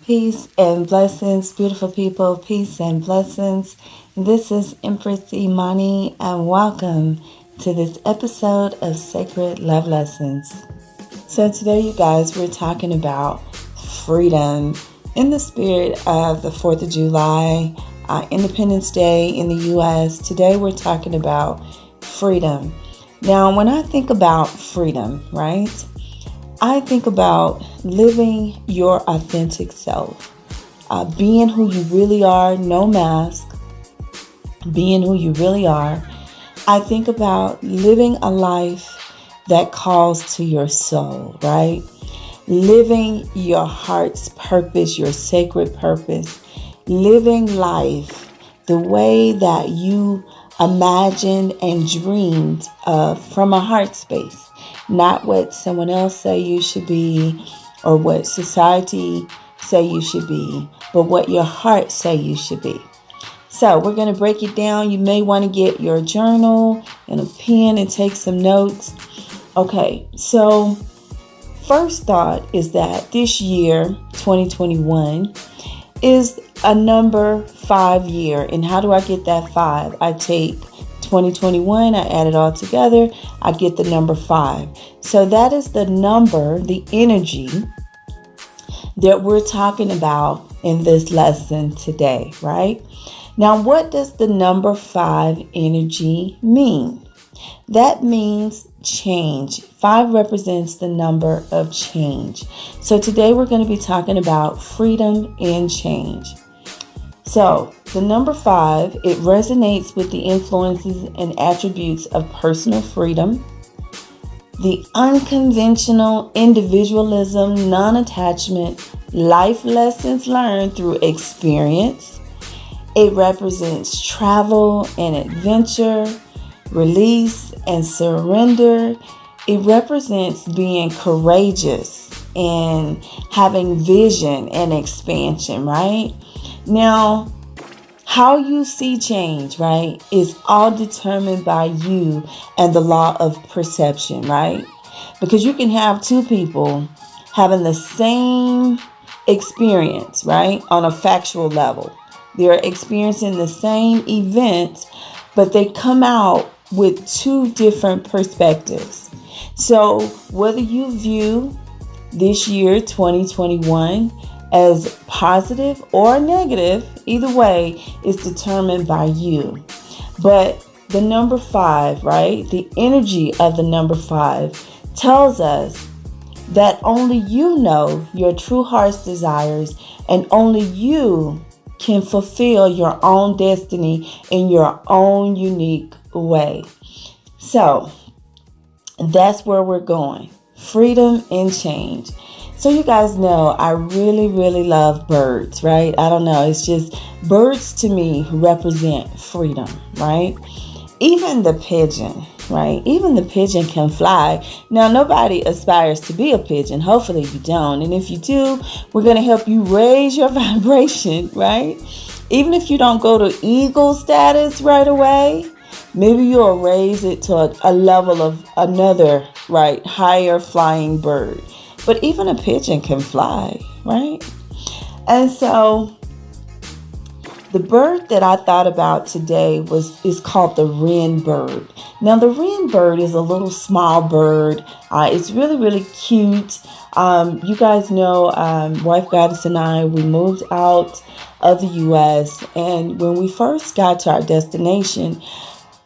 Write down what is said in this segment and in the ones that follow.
Peace and blessings, beautiful people. Peace and blessings. This is Empress Imani, and welcome to this episode of Sacred Love Lessons. So, today, you guys, we're talking about freedom in the spirit of the 4th of July, Independence Day in the U.S. Today, we're talking about freedom. Now, when I think about freedom, right? I think about living your authentic self, being who you really are, no mask, being who you really are. I think about living a life that calls to your soul, right? Living your heart's purpose, your sacred purpose, living life the way that you imagined and dreamed of from a heart space. Not what someone else say you should be or what society say you should be, but what your heart say you should be. So we're going to break it down. You may want to get your journal and a pen and take some notes. Okay, so first thought is that this year, 2021, is a number 5 year. And how do I get that 5? I take 2021, I add it all together, I get the number 5. So that is the number, the energy that we're talking about in this lesson today, right? Now, what does the number 5 energy mean? That means change. 5 represents the number of change. So today we're going to be talking about freedom and change. So the number 5, it resonates with the influences and attributes of personal freedom, the unconventional individualism, non-attachment, life lessons learned through experience. It represents travel and adventure, release and surrender. It represents being courageous and having vision and expansion, right? Now, how you see change, right, is all determined by you and the law of perception, right? Because you can have two people having the same experience, right, on a factual level. They're experiencing the same event, but they come out with two different perspectives. So whether you view this year, 2021, as positive or negative, either way is determined by you. But the number 5, right? The energy of the number 5 tells us that only you know your true heart's desires, and only you can fulfill your own destiny in your own unique way. So that's where we're going. Freedom and change. So you guys know I really, really love birds, right? I don't know. It's just birds to me represent freedom, right? Even the pigeon, right? Even the pigeon can fly. Now, nobody aspires to be a pigeon. Hopefully you don't. And if you do, we're going to help you raise your vibration, right? Even if you don't go to eagle status right away, maybe you'll raise it to a level of another, right, higher flying bird. But even a pigeon can fly, right? And so the bird that I thought about today is called the Rin Bird. Now, the Rin Bird is a little small bird. It's really, really cute. You guys know, Wife Goddess and I, we moved out of the U.S. And when we first got to our destination,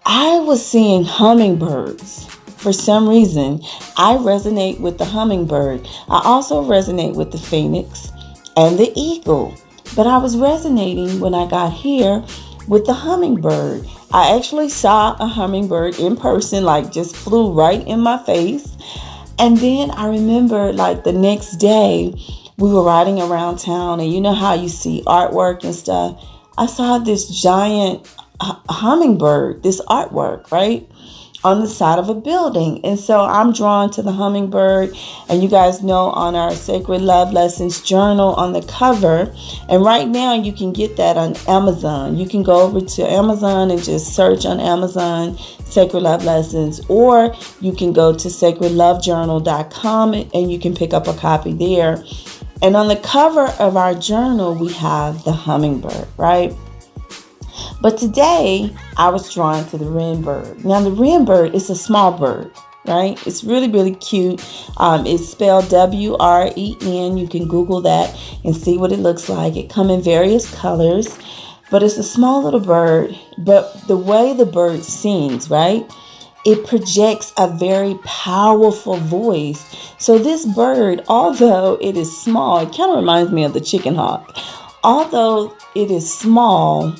I was seeing hummingbirds. For some reason, I resonate with the hummingbird. I also resonate with the phoenix and the eagle. But I was resonating when I got here with the hummingbird. I actually saw a hummingbird in person, like just flew right in my face. And then I remember like the next day, we were riding around town, and you know how you see artwork and stuff. I saw this giant hummingbird, this artwork, right, on the side of a building. And so I'm drawn to the hummingbird. And you guys know on our Sacred Love Lessons journal on the cover, and right now you can get that on Amazon. You can go over to Amazon and just search on Amazon Sacred Love Lessons, or you can go to sacredlovejournal.com and you can pick up a copy there. And on the cover of our journal, we have the hummingbird, right? But today, I was drawn to the Rin Bird. Now, the Rin Bird is a small bird, right? It's really, really cute. It's spelled W-R-E-N. You can Google that and see what it looks like. It comes in various colors, but it's a small little bird. But the way the bird sings, right? It projects a very powerful voice. So this bird, although it is small, it kind of reminds me of the chicken hawk. Although it is small,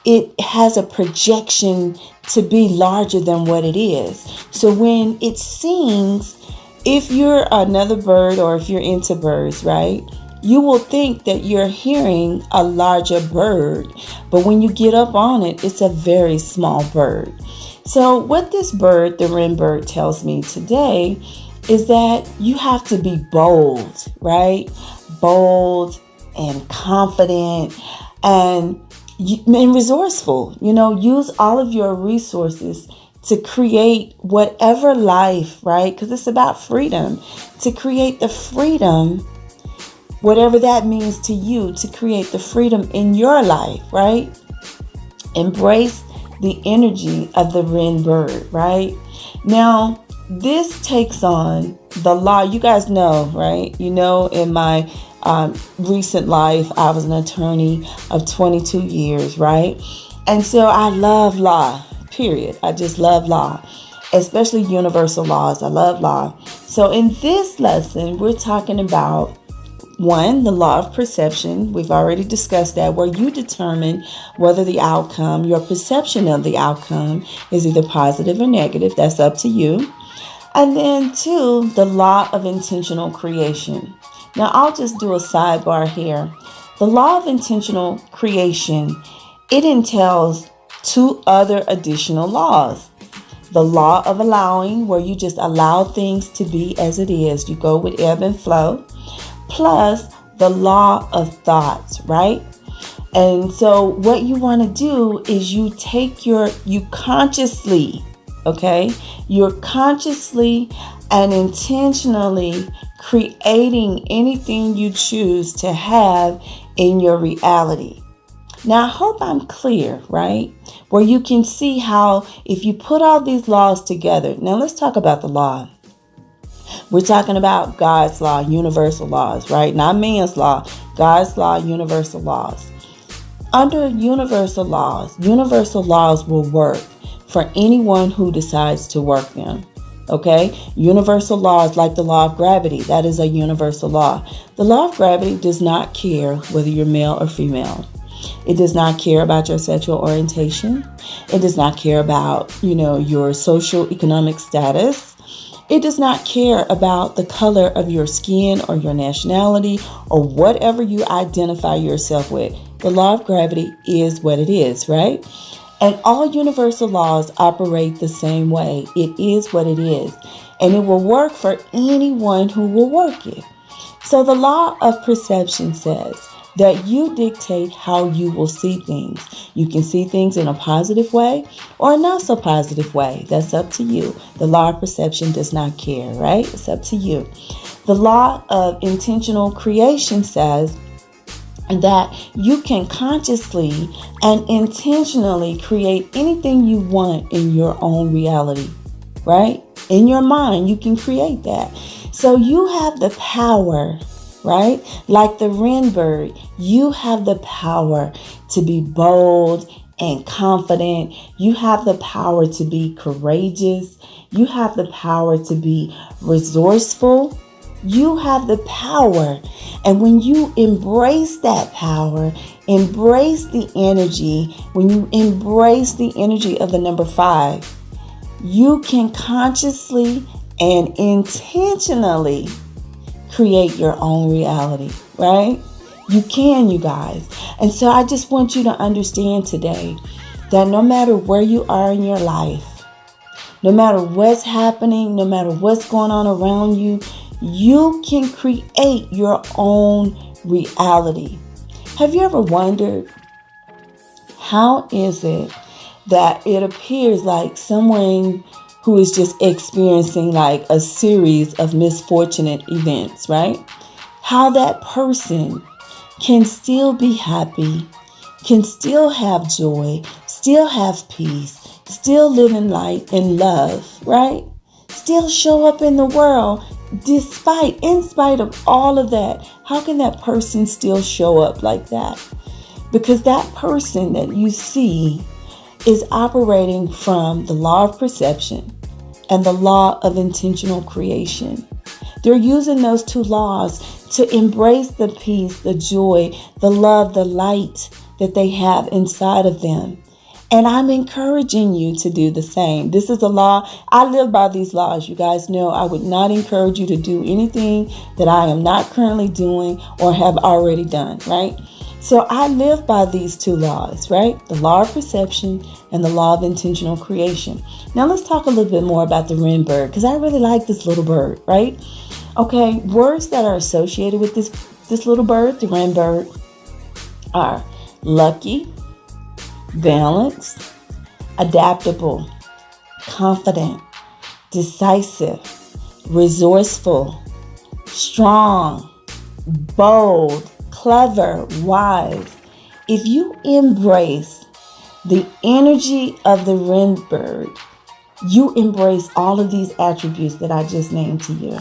it has a projection to be larger than what it is. So when it sings, if you're another bird or if you're into birds, right, you will think that you're hearing a larger bird. But when you get up on it, it's a very small bird. So what this bird, the Rin Bird, tells me today is that you have to be bold, right? Bold and confident and resourceful. Use all of your resources to create whatever life, right? Because it's about freedom. To create the freedom, whatever that means to you, to create the freedom in your life, right? Embrace the energy of the Rin Bird, right? Now, this takes on the law. You guys know, right? In my recent life, I was an attorney of 22 years, right? And so I love law, period. I just love law, especially universal laws. I love law. So in this lesson, we're talking about one, the law of perception. We've already discussed that, where you determine whether the outcome, your perception of the outcome, is either positive or negative. That's up to you. And then two, the law of intentional creation. Now, I'll just do a sidebar here. The law of intentional creation, it entails two other additional laws. The law of allowing, where you just allow things to be as it is. You go with ebb and flow. Plus the law of thoughts, right? And so what you want to do is you consciously, okay? You're consciously and intentionally creating anything you choose to have in your reality. Now, I hope I'm clear, right? Where you can see how if you put all these laws together. Now, let's talk about the law. We're talking about God's law, universal laws, right? Not man's law, God's law, universal laws. Under universal laws will work for anyone who decides to work them, okay? Universal laws like the law of gravity, that is a universal law. The law of gravity does not care whether you're male or female. It does not care about your sexual orientation. It does not care about, your social economic status. It does not care about the color of your skin or your nationality or whatever you identify yourself with. The law of gravity is what it is, right? And all universal laws operate the same way. It is what it is. And it will work for anyone who will work it. So the law of perception says that you dictate how you will see things. You can see things in a positive way or a not so positive way. That's up to you. The law of perception does not care, right? It's up to you. The law of intentional creation says that you can consciously and intentionally create anything you want in your own reality, right? In your mind, you can create that. So you have the power, right? Like the Rin Bird, you have the power to be bold and confident. You have the power to be courageous. You have the power to be resourceful. You have the power. And when you embrace that power, embrace the energy, when you embrace the energy of the number 5, you can consciously and intentionally create your own reality, right? You can, you guys. And so I just want you to understand today that no matter where you are in your life, no matter what's happening, no matter what's going on around you, you can create your own reality. Have you ever wondered, how is it that it appears like someone who is just experiencing like a series of misfortunate events, right? how that person can still be happy, can still have joy, still have peace, still live in light and love, right? Still show up in the world in spite of all of that. How can that person still show up like that? Because that person that you see is operating from the law of perception and the law of intentional creation. They're using those two laws to embrace the peace, the joy, the love, the light that they have inside of them. And I'm encouraging you to do the same. This is a law. I live by these laws. You guys know I would not encourage you to do anything that I am not currently doing or have already done, right? So I live by these two laws, right? The law of perception and the law of intentional creation. Now let's talk a little bit more about the Rin Bird, because I really like this little bird, right? Okay, words that are associated with this little bird, the Rin Bird, are lucky, balanced, adaptable, confident, decisive, resourceful, strong, bold, clever, wise. If you embrace the energy of the Rin Bird, you embrace all of these attributes that I just named to you.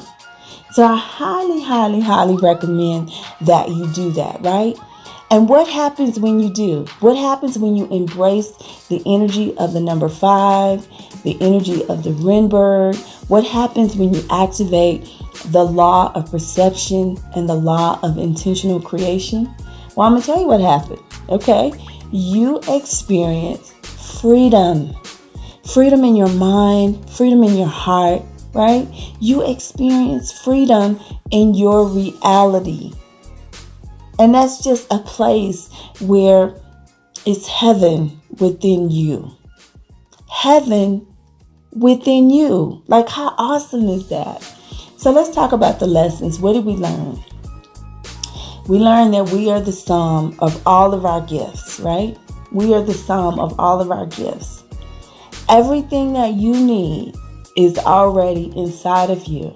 So I highly, highly, highly recommend that you do that, right? And what happens when you do? What happens when you embrace the energy of the number 5, the energy of the Rin Bird? What happens when you activate the law of perception and the law of intentional creation? Well, I'm going to tell you what happened, okay? You experience freedom. Freedom in your mind, freedom in your heart, right? You experience freedom in your reality. And that's just a place where it's heaven within you. Heaven within you. Like, how awesome is that? So let's talk about the lessons. What did we learn? We learned that we are the sum of all of our gifts, right? We are the sum of all of our gifts. Everything that you need is already inside of you.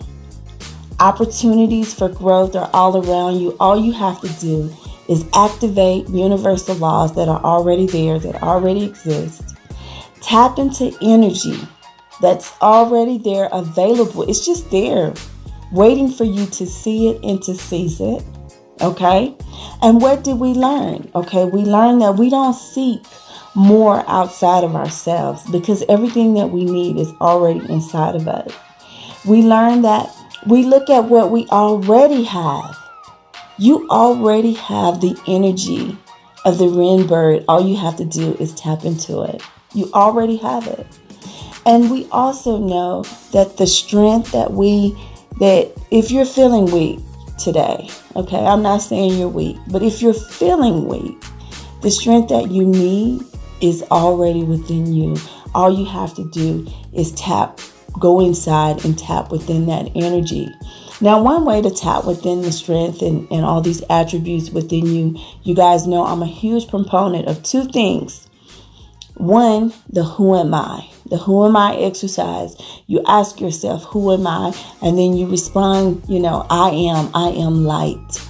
Opportunities for growth are all around you. All you have to do is activate universal laws that are already there, that already exist. Tap into energy that's already there, available. It's just there, waiting for you to see it and to seize it. Okay? And what did we learn? Okay, we learned that we don't seek more outside of ourselves because everything that we need is already inside of us. We learned that we look at what we already have. You already have the energy of the Rin Bird. All you have to do is tap into it. You already have it. And we also know that the strength that if you're feeling weak today, okay, I'm not saying you're weak, but if you're feeling weak, the strength that you need is already within you. All you have to do is go inside and tap within that energy. Now, one way to tap within the strength and all these attributes within you, you guys know I'm a huge proponent of two things. One, the who am I? The who am I exercise. You ask yourself, who am I? And then you respond, I am light.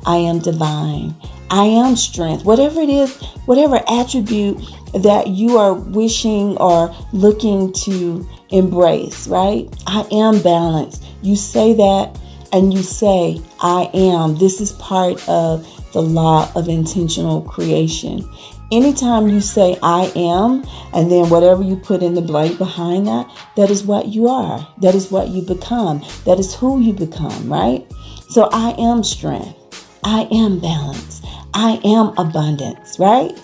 I am divine. I am strength. Whatever it is, whatever attribute that you are wishing or looking to embrace, right? I am balanced. You say that and you say, I am. This is part of the law of intentional creation. Anytime you say I am, and then whatever you put in the blank behind that, that is what you are. That is what you become. That is who you become, right? So I am strength. I am balance. I am abundance, right?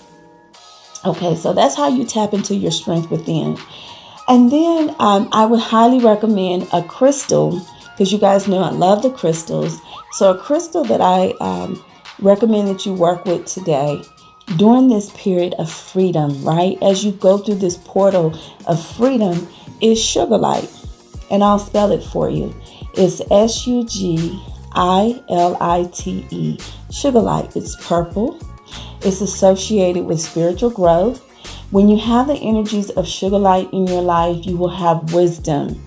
Okay, so that's how you tap into your strength within. And then I would highly recommend a crystal, because you guys know I love the crystals. So a crystal that I recommend that you work with today during this period of freedom, right? As you go through this portal of freedom is Sugarlite. And I'll spell it for you. It's Suglite. Sugarlite. It's purple. It's associated with spiritual growth. When you have the energies of Sugarlite in your life, you will have wisdom.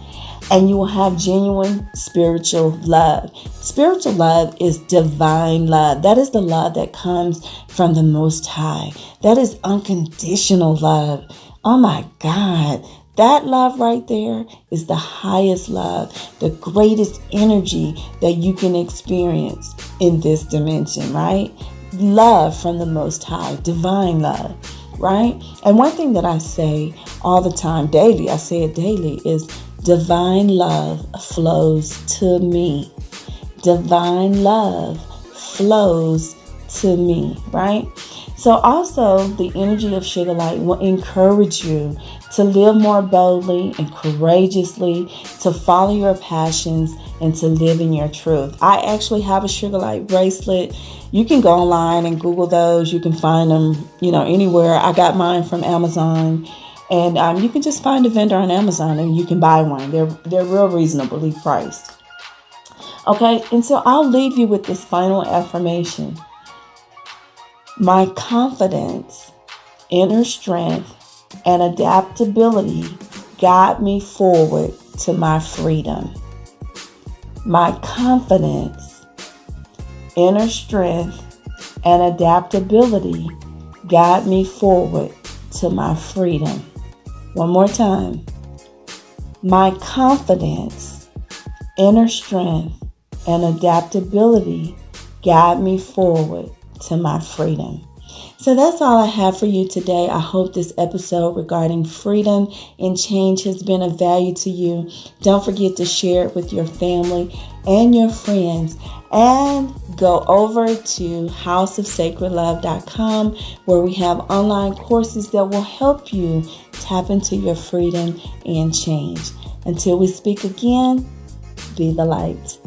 and you will have genuine spiritual love. Spiritual love is divine love. That is the love that comes from the Most High. That is unconditional love. Oh my God. That love right there is the highest love, the greatest energy that you can experience in this dimension, right? Love from the Most High, divine love, right? And one thing that I say all the time, daily, I say it daily, is divine love flows to me. Divine love flows to me, right? So also the energy of Sugarlite will encourage you to live more boldly and courageously, to follow your passions and to live in your truth. I actually have a Sugarlite bracelet. You can go online and Google those. You can find them, anywhere. I got mine from Amazon. And you can just find a vendor on Amazon and you can buy one. They're real reasonably priced. Okay, and so I'll leave you with this final affirmation. My confidence, inner strength, and adaptability guide me forward to my freedom. My confidence, inner strength, and adaptability guide me forward to my freedom. One more time. My confidence, inner strength, and adaptability guide me forward to my freedom. So that's all I have for you today. I hope this episode regarding freedom and change has been of value to you. Don't forget to share it with your family and your friends. And go over to houseofsacredlove.com where we have online courses that will help you tap into your freedom and change. Until we speak again, be the light.